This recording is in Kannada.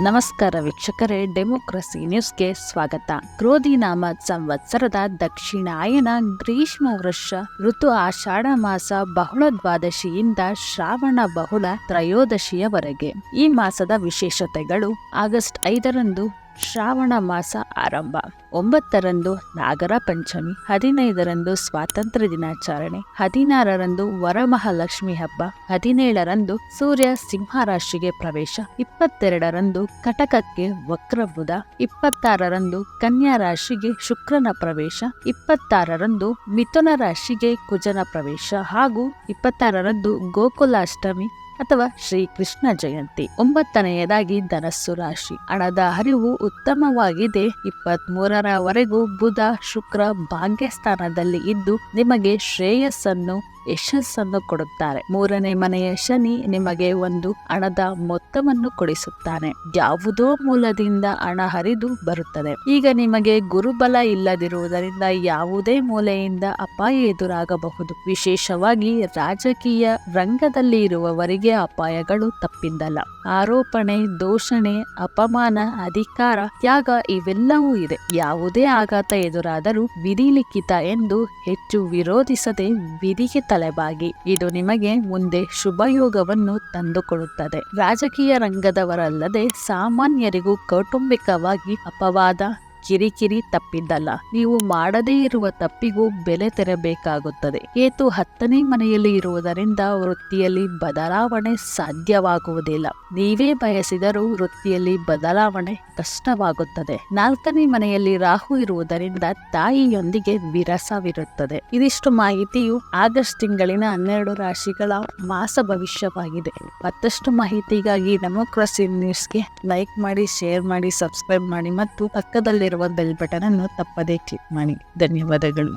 ನಮಸ್ಕಾರ ವೀಕ್ಷಕರೇ, ಡೆಮೋಕ್ರಸಿ ನ್ಯೂಸ್ಗೆ ಸ್ವಾಗತ. ಕ್ರೋಧಿ ನಾಮ ಸಂವತ್ಸರದ ದಕ್ಷಿಣಾಯನ ಗ್ರೀಷ್ಮ ವರ್ಷ ಋತು ಆಷಾಢ ಮಾಸ ಬಹುಳ ದ್ವಾದಶಿಯಿಂದ ಶ್ರಾವಣ ಬಹುಳ ತ್ರಯೋದಶಿಯವರೆಗೆ. ಈ ಮಾಸದ ವಿಶೇಷತೆಗಳು: ಆಗಸ್ಟ್ 5ರಂದು ಶ್ರಾವಣ ಮಾಸ ಆರಂಭ, 9ರಂದು ನಾಗರ ಪಂಚಮಿ, 15ರಂದು ಸ್ವಾತಂತ್ರ್ಯ ದಿನಾಚರಣೆ, 16ರಂದು ವರಮಹಾಲಕ್ಷ್ಮಿ ಹಬ್ಬ, 17ರಂದು ಸೂರ್ಯ ಸಿಂಹರಾಶಿಗೆ ಪ್ರವೇಶ, 22ರಂದು ಕಟಕಕ್ಕೆ ವಕ್ರಬುಧ, 26ರಂದು ಕನ್ಯಾ ರಾಶಿಗೆ ಶುಕ್ರನ ಪ್ರವೇಶ, 26ರಂದು ಮಿಥುನ ರಾಶಿಗೆ ಕುಜನ ಪ್ರವೇಶ ಹಾಗೂ 26ರಂದು ಗೋಕುಲಾಷ್ಟಮಿ ಅಥವಾ ಶ್ರೀಕೃಷ್ಣ ಜಯಂತಿ. 9ನೇಯದಾಗಿ ಧನಸ್ಸು ರಾಶಿ. ಹಣದ ಹರಿವು ಉತ್ತಮವಾಗಿದೆ. 23ರವರೆಗೂ ಬುಧ ಶುಕ್ರ ಭಾಗ್ಯಸ್ಥಾನದಲ್ಲಿ ಇದ್ದು ನಿಮಗೆ ಶ್ರೇಯಸ್ಸನ್ನು ಯಶಸ್ಸನ್ನು ಕೊಡುತ್ತಾರೆ. 3ನೇ ಮನೆಯ ಶನಿ ನಿಮಗೆ ಒಂದು ಹಣದ ಮೊತ್ತವನ್ನು ಕೊಡಿಸುತ್ತಾನೆ. ಯಾವುದೋ ಮೂಲದಿಂದ ಹಣ ಹರಿದು ಬರುತ್ತದೆ. ಈಗ ನಿಮಗೆ ಗುರುಬಲ ಇಲ್ಲದಿರುವುದರಿಂದ ಯಾವುದೇ ಮೂಲೆಯಿಂದ ಅಪಾಯ ಎದುರಾಗಬಹುದು. ವಿಶೇಷವಾಗಿ ರಾಜಕೀಯ ರಂಗದಲ್ಲಿ ಇರುವವರಿಗೆ ಅಪಾಯಗಳು ತಪ್ಪಿದ್ದಲ್ಲ. ಆರೋಪಣೆ, ದೂಷಣೆ, ಅಪಮಾನ, ಅಧಿಕಾರ ತ್ಯಾಗ ಇವೆಲ್ಲವೂ ಇದೆ. ಯಾವುದೇ ಆಘಾತ ಎದುರಾದರೂ ವಿಧಿ ಲಿಖಿತ ಎಂದು ಹೆಚ್ಚು ವಿರೋಧಿಸದೆ ವಿಧಿಗೆ ತಲೆಬಾಗಿ. ಇದು ನಿಮಗೆ ಮುಂದೆ ಶುಭಯೋಗವನ್ನು ತಂದುಕೊಡುತ್ತದೆ. ರಾಜಕೀಯ ರಂಗದವರಲ್ಲದೆ ಸಾಮಾನ್ಯರಿಗೂ ಕೌಟುಂಬಿಕವಾಗಿ ಅಪವಾದ, ಕಿರಿಕಿರಿ ತಪ್ಪಿದ್ದಲ್ಲ. ನೀವು ಮಾಡದೇ ಇರುವ ತಪ್ಪಿಗೂ ಬೆಲೆ ತೆರಬೇಕಾಗುತ್ತದೆ. ಕೇತು 10ನೇ ಮನೆಯಲ್ಲಿ ಇರುವುದರಿಂದ ವೃತ್ತಿಯಲ್ಲಿ ಬದಲಾವಣೆ ಸಾಧ್ಯವಾಗುವುದಿಲ್ಲ. ನೀವೇ ಬಯಸಿದರೂ ವೃತ್ತಿಯಲ್ಲಿ ಬದಲಾವಣೆ ಕಷ್ಟವಾಗುತ್ತದೆ. 4ನೇ ಮನೆಯಲ್ಲಿ ರಾಹು ಇರುವುದರಿಂದ ತಾಯಿಯೊಂದಿಗೆ ವಿರಸವಿರುತ್ತದೆ. ಇದಿಷ್ಟು ಮಾಹಿತಿಯು ಆಗಸ್ಟ್ ತಿಂಗಳಿನ 12 ರಾಶಿಗಳ ಮಾಸ ಭವಿಷ್ಯವಾಗಿದೆ. ಮತ್ತಷ್ಟು ಮಾಹಿತಿಗಾಗಿ ಡೆಮೋಕ್ರಸಿ ನ್ಯೂಸ್ಗೆ ಲೈಕ್ ಮಾಡಿ, ಶೇರ್ ಮಾಡಿ, ಸಬ್ಸ್ಕ್ರೈಬ್ ಮಾಡಿ ಮತ್ತು ಪಕ್ಕದಲ್ಲಿರುವ ಬೆಲ್ ಬಟನ್ ಅನ್ನು ತಪ್ಪದೇ ಕ್ಲಿಕ್ ಮಾಡಿ. ಧನ್ಯವಾದಗಳು.